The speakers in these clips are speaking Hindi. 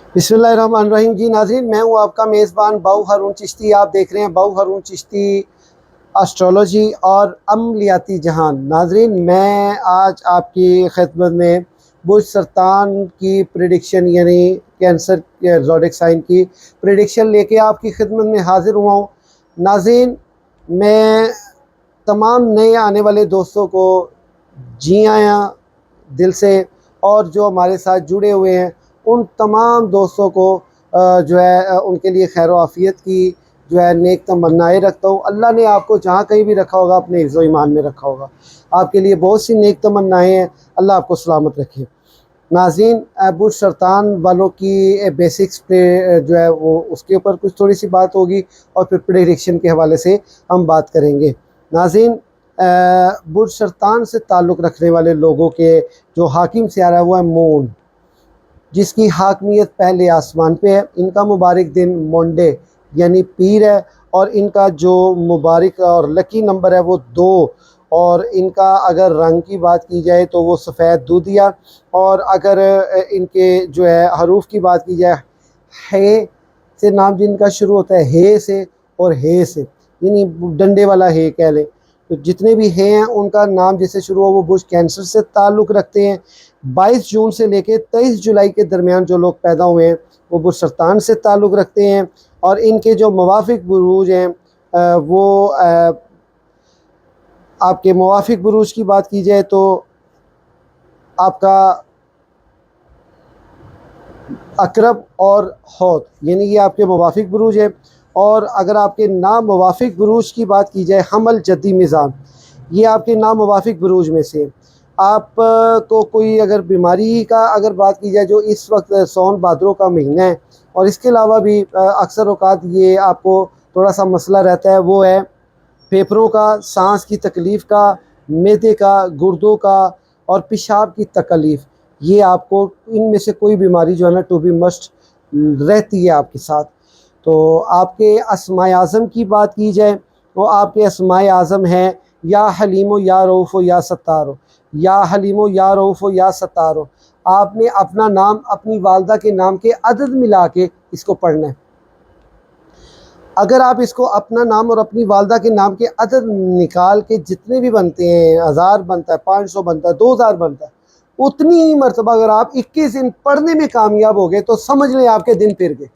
बिस्मिल्लाहिर्रहमानिर्रहीम। जी नाज़रीन, मैं हूँ आपका मेज़बान बाऊ हारून चिश्ती। आप देख रहे हैं बाऊ हारून चिश्ती एस्ट्रोलॉजी और अमलियाती जहान। नाज़रीन, मैं आज आपकी खिदमत में बुर्ज सरतान की प्रेडिक्शन यानी कैंसर के ज़ोडिक साइन की प्रेडिक्शन लेके आपकी खिदमत में हाज़िर हुआ हूँ। नाज़रीन, मैं तमाम नए आने वाले दोस्तों को जी आया दिल से, और जो हमारे साथ जुड़े हुए हैं उन तमाम दोस्तों को जो है उनके लिए खैर आफ़ियत की जो है नेक तमन्नाएँ रखता हूँ। अल्लाह ने आपको जहाँ कहीं भी रखा होगा अपने हिफ्ज़ व ईमान में रखा होगा। आपके लिए बहुत सी नेक तमन्नाएँ हैं, अल्लाह आपको सलामत रखे। नाज़रीन, बुर्ज सरतान वालों की बेसिक्स पे जो है वो उसके ऊपर कुछ थोड़ी सी बात होगी और फिर प्रेडिक्शन के हवाले से हम बात करेंगे। नाज़रीन, बुर्ज सरतान से ताल्लुक़ रखने वाले लोगों के जो हाकिम सियारा है वो है मून, जिसकी हाकमियत पहले आसमान पे है। इनका मुबारक दिन मंडे यानी पीर है, और इनका जो मुबारक और लकी नंबर है वो 2। और इनका अगर रंग की बात की जाए तो वो सफ़ेद दूधिया, और अगर इनके जो है हरूफ की बात की जाए, हे से नाम जिनका शुरू होता है, हे से और हे से, यानी डंडे वाला हे कह लें। तो जितने भी हे हैं उनका नाम जिससे शुरू हो वो बुर्ज कैंसर से ताल्लुक़ रखते हैं। 22 जून से लेकर 23 जुलाई के दरमियान जो लोग पैदा हुए हैं वो बुर्ज सरतान से ताल्लुक़ रखते हैं। और इनके जो मुवाफ़िक बुरूज हैं वो आपके मुवाफ़िक बुरूज की बात की जाए तो आपका अकरब और हौद, यानी ये आपके मुवाफ़िक बुरूज है। और अगर आपके नामुवाफ़िक बुरूज की बात की जाए, हमल जद्दी मिज़ान, ये आपके नामुवाफ़िक बुरूज में से आप को कोई अगर बीमारी का अगर बात की जाए, जो इस वक्त सौन भादरों का महीना है, और इसके अलावा भी अक्सर औक़ात ये आपको थोड़ा सा मसला रहता है, वो है फेफड़ों का, सांस की तकलीफ़ का, मैदे का, गुर्दों का और पेशाब की तकलीफ़। ये आपको इनमें से कोई बीमारी जो है ना टू बी मस्ट रहती है आपके साथ। तो आपके अस्माए आज़म की बात की जाए तो आपके अस्माए आज़म हैं या हलीमो या रऊफ़ो या सत्तारो, या हलीमो या रऊफ़ो या सत्तारो। आपने अपना नाम अपनी वालदा के नाम के अदद मिला के इसको पढ़ना है। अगर आप इसको अपना नाम और अपनी वालदा के नाम के अदद निकाल के जितने भी बनते हैं, 1000 बनता है, 500 बनता है, 2000 बनता है, उतनी ही मरतबा अगर आप 21 दिन पढ़ने में कामयाब हो गए तो समझ लें आपके दिन फिर गए,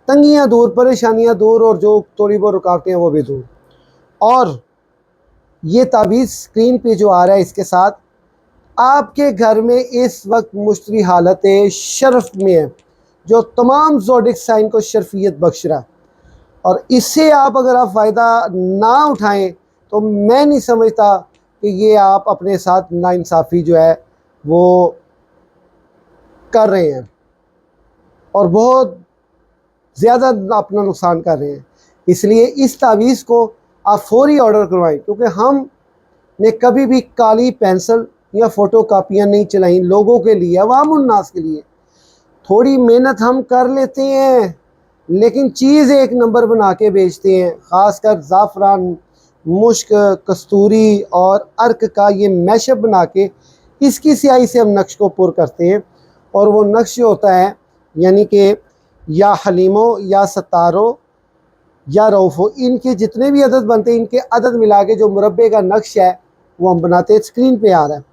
तंगियाँ दूर, परेशानियाँ दूर, और जो थोड़ी बहुत रुकावटें हैं वो भी दूर। और ये तावीज़ स्क्रीन पे जो आ रहा है, इसके साथ आपके घर में इस वक्त मुश्तरी हालत शर्फ में है, जो तमाम ज़ोडिक साइन को शर्फियत बख्श रहा है। और इससे आप अगर आप फ़ायदा ना उठाएं तो मैं नहीं समझता कि ये आप अपने साथ नाइंसाफ़ी जो है वो कर रहे हैं, और बहुत ज़्यादा अपना नुकसान कर रहे हैं। इसलिए इस तावीज़ को आप फ़ौरी ऑर्डर करवाएं, क्योंकि हम ने कभी भी काली पेंसिल या फ़ोटो कापियाँ नहीं चलाई लोगों के लिए, अवामुन्नास के लिए। थोड़ी मेहनत हम कर लेते हैं लेकिन चीज़ एक नंबर बना के बेचते हैं। ख़ासकर ज़ाफ़रान, मुश्क, कस्तूरी और अर्क का ये मैशअप बना के इसकी स्याही से हम नक्श को पुर करते हैं, और वो नक्श होता है यानी कि या हलीमो या सतारो या रऊफ़ो, इनके जितने भी अदद बनते हैं इनके अदद मिला के जो मुरब्बे का नक्श है वो हम बनाते हैं। स्क्रीन पे आ रहा है,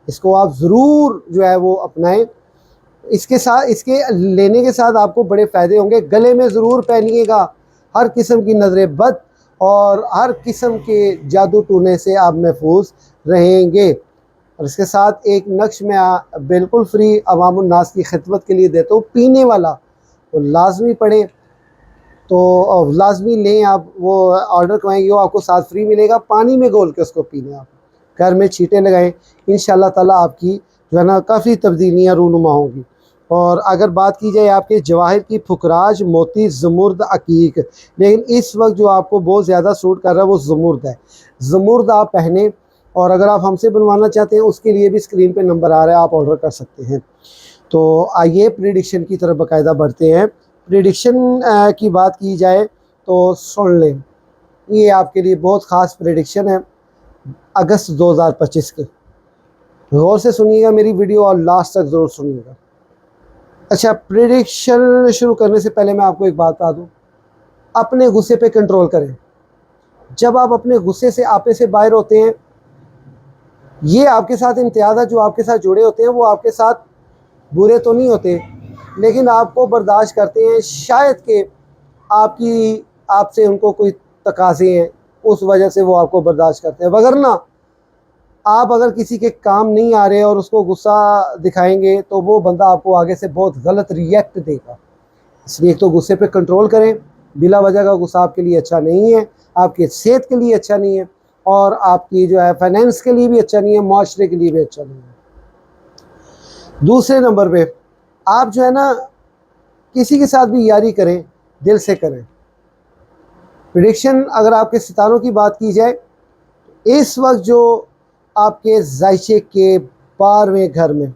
इसको आप ज़रूर जो है वो अपनाएं। इसके साथ, इसके लेने के साथ आपको बड़े फ़ायदे होंगे। गले में ज़रूर पहनिएगा, हर किस्म की नज़र बद और हर किस्म के जादू टूने से आप महफूज रहेंगे। और इसके साथ एक नक्श मैं बिल्कुल फ्री अवामुन्नास की खिदमत के लिए देता हूँ, पीने वाला, तो लाजमी पढ़ें, तो लाजमी लें आप, वो ऑर्डर करवाएंगे वो आपको साथ फ्री मिलेगा। पानी में घोल के उसको पीने, आप घर में छींटे लगाएं, इंशाल्लाह ताला आपकी जो है ना काफ़ी तब्दीलियाँ रूनुमा होंगी। और अगर बात की जाए आपके जवाहिर की, फुकराज, मोती, ज़मुर्द, अकीक, लेकिन इस वक्त जो आपको बहुत ज़्यादा सूट कर रहा है वो ज़मुर्द है। ज़मुर्द आप पहने, और अगर आप हमसे बनवाना चाहते हैं उसके लिए भी स्क्रीन पे नंबर आ रहा है, आप ऑर्डर कर सकते हैं। तो आइए प्रेडिक्शन की तरफ बाकायदा बढ़ते हैं। प्रेडिक्शन की बात की जाए तो सुन लें, ये आपके लिए बहुत ख़ास प्रेडिक्शन है अगस्त 2025 के। गौर से सुनिएगा मेरी वीडियो और लास्ट तक ज़रूर सुनिएगा। अच्छा, प्रेडिक्शन शुरू करने से पहले मैं आपको एक बात बता दूँ, अपने गुस्से पे कंट्रोल करें। जब आप अपने गुस्से से आपे से बाहर होते हैं, ये आपके साथ इम्तियाज़ जो आपके साथ जुड़े होते हैं वो आपके साथ बुरे तो नहीं होते, लेकिन आपको बर्दाश्त करते हैं, शायद कि आपसे उनको कोई तकाज़े हैं, उस वजह से वो आपको बर्दाश्त करते हैं। वगरना आप अगर किसी के काम नहीं आ रहे और उसको गुस्सा दिखाएंगे तो वो बंदा आपको आगे से बहुत गलत रिएक्ट देगा। इसलिए एक तो गुस्से पे कंट्रोल करें। बिला वजह का गुस्सा आपके लिए अच्छा नहीं है, आपकी सेहत के लिए अच्छा नहीं है, और आपकी जो है फाइनेंस के लिए भी अच्छा नहीं है, माशरे के लिए भी अच्छा नहीं है। दूसरे नंबर पे आप जो है ना, किसी के साथ भी यारी करें, दिल से करें। प्रेडिक्शन अगर आपके सितारों की बात की जाए, इस वक्त जो आपके जायचे के 12वें घर में,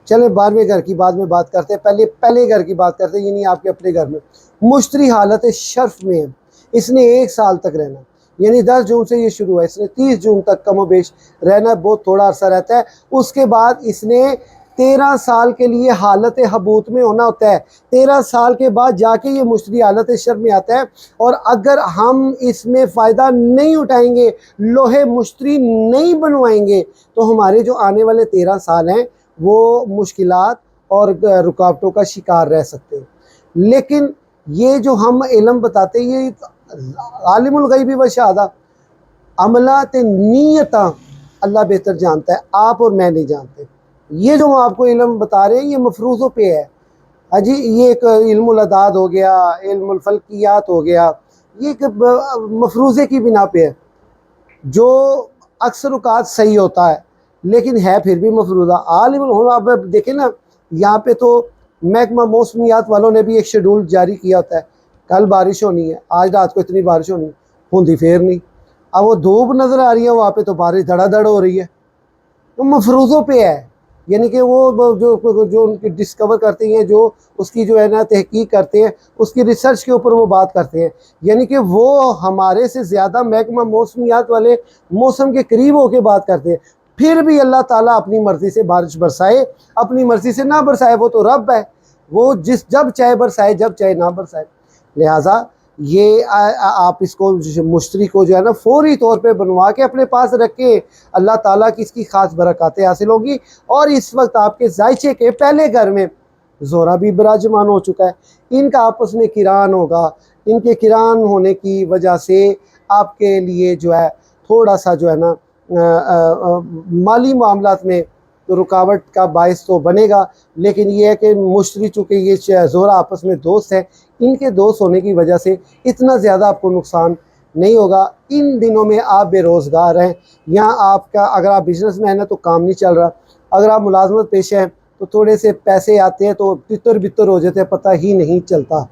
चले 12वें घर की बाद में बात करते हैं, पहले घर की बात करते हैं, यानी आपके अपने घर में मुश्तरी हालत शर्फ में है। इसने 1 साल तक रहना, यानी 10 जून से ये शुरू है, इसने 30 जून तक कम बेश रहना, बहुत थोड़ा अरसा रहता है। उसके बाद इसने 13 साल के लिए हालत हबूत में होना होता है। 13 साल के बाद जाके ये मुश्तरी हालत शर्फ में आता है, और अगर हम इसमें फ़ायदा नहीं उठाएंगे, लोहे मुश्तरी नहीं बनवाएंगे, तो हमारे जो आने वाले 13 साल हैं वो मुश्किलात और रुकावटों का शिकार रह सकते हैं। लेकिन ये जो हम इल्म बताते हैं, ये आलिमुल गैबी व शहादा, अमलात नीयता अल्लाह बेहतर जानता है, आप और मैं नहीं जानते। ये जो हम आपको इल्म बता रहे हैं ये मफरूज़ों पे है। अजी, ये एक इल्मुल अदाद हो गया, इल्मुल फल्कियात हो गया, ये एक मफरूज़े की बिना पे है, जो अक्सर औक़ात सही होता है, लेकिन है फिर भी मफरूज़ा। आलिमुल, हम आप देखें ना, यहाँ पे तो महकमा मौसमियात वालों ने भी एक शेड्यूल जारी किया होता है, कल बारिश होनी है, आज रात को इतनी बारिश होनी, होंदी फेर नहीं। अब वो धूप नज़र आ रही है, वहाँ पे तो बारिश धड़ाधड़ हो रही है। तो मफरूज़ों पे है, यानी कि वो जो उनकी डिस्कवर करते हैं, जो उसकी जो है ना तहकीक करते हैं, उसकी रिसर्च के ऊपर वो बात करते हैं, यानी कि वो हमारे से ज़्यादा महकमा मौसमियात वाले मौसम के करीब होकर बात करते हैं। फिर भी अल्लाह ताला अपनी मर्ज़ी से बारिश बरसाए, अपनी मर्ज़ी से ना बरसाए, वो तो रब है, वो जब चाहे बरसाए, जब चाहे ना बरसाए। लिहाजा ये आप इसको मुश्तरी को जो है ना फौरी तौर पे बनवा के अपने पास रखें, अल्लाह ताला की इसकी ख़ास बरक़ातें हासिल होगी। और इस वक्त आपके जायचे के पहले घर में ज़ोरा भी विराजमान हो चुका है, इनका आपस में किरान होगा। इनके किरान होने की वजह से आपके लिए जो है थोड़ा सा जो है ना माली मामलात में तो रुकावट का बायस तो बनेगा, लेकिन ये है कि मुश्तरी चूँकि ये ज़ोरा आपस में दोस्त है, इनके दोस्त होने की वजह से इतना ज़्यादा आपको नुकसान नहीं होगा। इन दिनों में आप बेरोज़गार हैं, या आपका अगर आप बिजनेसमैन हैं तो काम नहीं चल रहा, अगर आप मुलाजमत पेश हैं तो थोड़े से पैसे आते हैं तो तितर बितर हो जाते हैं, पता ही नहीं चलता।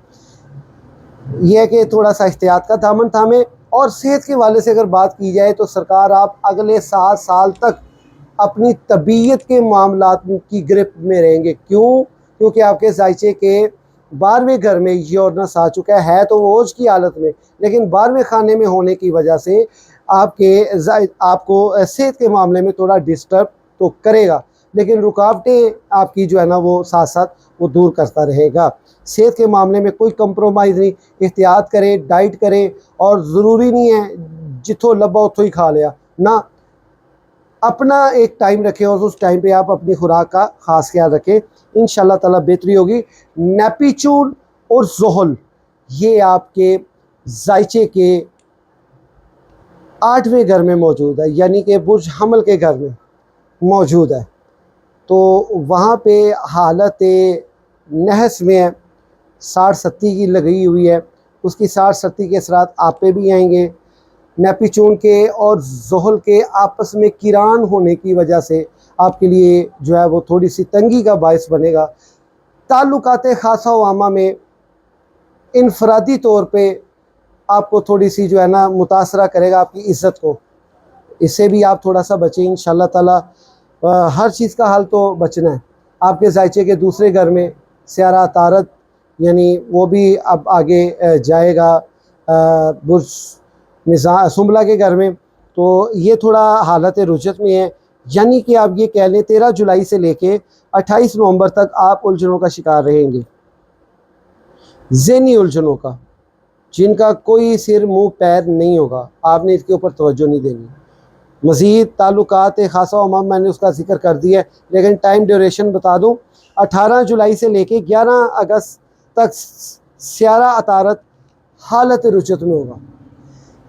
यह है कि थोड़ा सा एहतियात का दामन थामें। और सेहत के वाले से अगर बात की जाए तो सरकार, आप अगले 7 साल तक अपनी तबीयत के मामलात की गिरफ्त में रहेंगे। क्यों? क्योंकि आपके जायचे के 12वें घर में ये ऑर्डनेंस आ चुका है तो वो ओज की हालत में, लेकिन 12वें खाने में होने की वजह से आपको सेहत के मामले में थोड़ा डिस्टर्ब तो करेगा, लेकिन रुकावटें आपकी जो है ना वो साथ साथ वो दूर करता रहेगा। सेहत के मामले में कोई कंप्रोमाइज़ नहीं, एहतियात करें, डाइट करें, और ज़रूरी नहीं है जिथों लब्बा उथों ही खा लिया ना, अपना एक टाइम रखें और उस टाइम पे आप अपनी खुराक का ख़ास ख्याल रखें, इंशाल्लाह ताला बेहतरी होगी। नेपीचून और ज़ोहल ये आपके जायचे के 8वें घर में मौजूद है, यानी कि बुर्ज हमल के घर में मौजूद है, तो वहाँ पे हालत नहस में है, 60-70 की लगी हुई है, उसकी 60-70 के असरात आप पे भी आएंगे। नेपीचून के और ज़ोहल के आपस में किरान होने की वजह से आपके लिए जो है वो थोड़ी सी तंगी का बायस बनेगा। ताल्लुकात ख़ासा व आमा में इनफरादी तौर पे आपको थोड़ी सी जो है ना मुतासरा करेगा आपकी इज़्ज़त को, इससे भी आप थोड़ा सा बचें इंशाल्लाह ताला। हर चीज़ का हल तो बचना है। आपके जायचे के दूसरे घर में स्यारा तारत, यानी वो भी अब आगे जाएगा बुर्ज मिज़ा सुंबला के घर में, तो ये थोड़ा हालत रुजत में है, यानी कि आप ये कह लें 13 जुलाई से लेके 28 नवंबर तक आप उलझनों का शिकार रहेंगे, ज़हनी उलझनों का, जिनका कोई सिर मुंह पैर नहीं होगा। आपने इसके ऊपर तवज्जो नहीं देनी। मज़ीद ताल्लुकात ख़ासा उमम मैंने उसका जिक्र कर दिया है, लेकिन टाइम ड्यूरेशन बता दूँ, 18 जुलाई से लेके 11 अगस्त तक स्यारा अतारत हालत रुचत में होगा।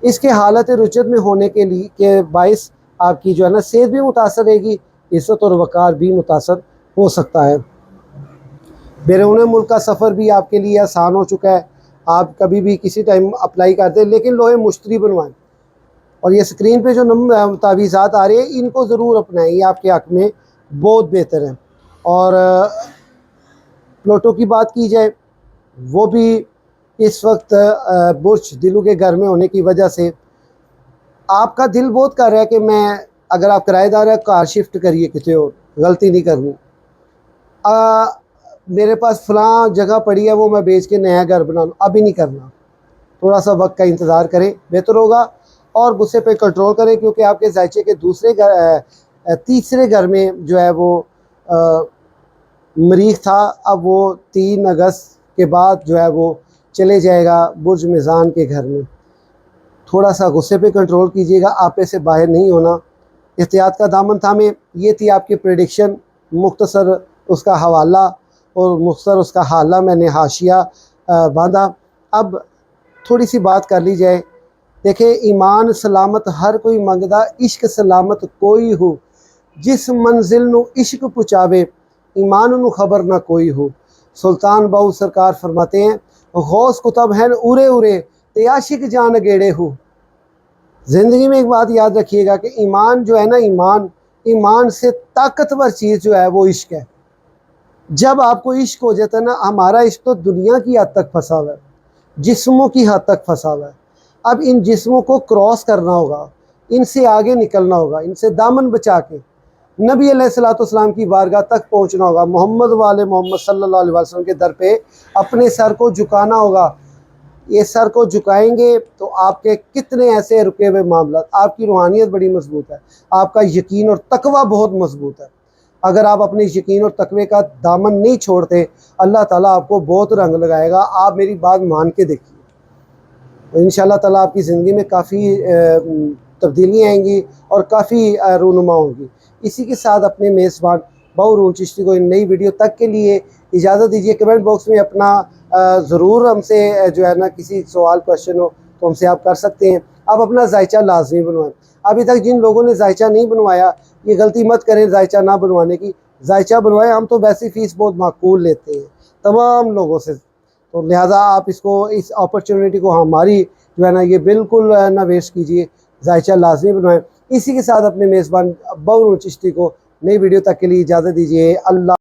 इसके हालत रुचत में होने के लिए के बाइस आपकी जो है ना सेहत भी मुतासर रहेगी, इज़्ज़त और वक़ार भी मुतासर हो सकता है। बैरून मुल्क का सफ़र भी आपके लिए आसान हो चुका है। आप कभी भी किसी टाइम अप्लाई कर दें, लेकिन लोहे मुश्तरी बनवाएं। और ये स्क्रीन पे जो तावीज़ात आ रहे हैं, इनको ज़रूर अपनाएं, ये आपके हक़ में बहुत बेहतर है। और प्लॉटों की बात की जाए, वो भी इस वक्त बुर्ज दिलों के घर में होने की वजह से आपका दिल बहुत कर रहा है कि मैं, अगर आप किराएदार है, कार शिफ्ट करिए किसी और, गलती नहीं करनी। मेरे पास फ़लाँ जगह पड़ी है, वो मैं बेच के नया घर बना लूँ, अभी नहीं करना। थोड़ा सा वक्त का इंतज़ार करें, बेहतर होगा। और गुस्से पे कंट्रोल करें, क्योंकि आपके ज़ायचे के तीसरे घर में जो है वो मरीख था, अब वो 3 अगस्त के बाद जो है वो चले जाएगा बुर्ज मिज़ान के घर में। थोड़ा सा गुस्से पे कंट्रोल कीजिएगा, आपे से बाहर नहीं होना, एहतियात का दामन थामें। ये थी आपकी प्रेडिक्शन, मुख्तसर उसका हवाला और मुख्तसर उसका हाला मैंने हाशिया बांधा। अब थोड़ी सी बात कर ली जाए। देखें, ईमान सलामत हर कोई मंगदा, इश्क सलामत कोई हो। जिस मंजिल नू इश्क पुचावे, ईमान नू खबर ना कोई हो। सुल्तान बाऊ सरकार फरमाते हैं, गौस कुतब हैं उरे उरे, ते आशिक जान गेड़े हो। ज़िंदगी में एक बात याद रखिएगा कि ईमान जो है ना, ईमान से ताकतवर चीज़ जो है वो इश्क है। जब आपको इश्क हो जाता है ना, हमारा इश्क तो दुनिया की हद तक फंसा हुआ है, जिस्मों की हद तक फंसा हुआ है। अब इन जिस्मों को क्रॉस करना होगा, इनसे आगे निकलना होगा, इनसे दामन बचा के नबी अलैहिस्सलाम की बारगाह तक पहुंचना होगा। मोहम्मद वाले मोहम्मद सल्लल्लाहु अलैहि वसल्लम के दर पे अपने सर को झुकाना होगा। ये सर को झुकाएंगे तो आपके कितने ऐसे रुके हुए मामला, आपकी रूहानियत बड़ी मजबूत है, आपका यकीन और तकवा बहुत मजबूत है। अगर आप अपने यकीन और तकवे का दामन नहीं छोड़ते, अल्लाह ताला आपको बहुत रंग लगाएगा। आप मेरी बात मान के देखिए, इंशाअल्लाह ताला आपकी ज़िंदगी में काफ़ी तब्दीलियाँ आएंगी और काफ़ी रूनुमा होंगी। इसी के साथ अपने मेज़बान बाऊ चिश्ती को इन नई वीडियो तक के लिए इजाज़त दीजिए। कमेंट बॉक्स में अपना ज़रूर हमसे जो है ना किसी सवाल क्वेश्चन हो तो हमसे आप कर सकते हैं। आप अपना जायचा लाजमी बनवाएं। अभी तक जिन लोगों ने जायचा नहीं बनवाया, ये गलती मत करें जायचा ना बनवाने की, जायचा बनवाएं। हम तो वैसी फ़ीस बहुत माकूल लेते हैं तमाम लोगों से, तो लिहाजा आप इसको, इस अपॉर्चुनिटी को हमारी जो है ना ये बिल्कुल ना वेस्ट कीजिए, जायचा लाजमी बनवाएं। इसी के साथ अपने मेज़बान बाऊ चिश्ती को नई वीडियो तक के लिए इजाज़त दीजिए। अल्लाह।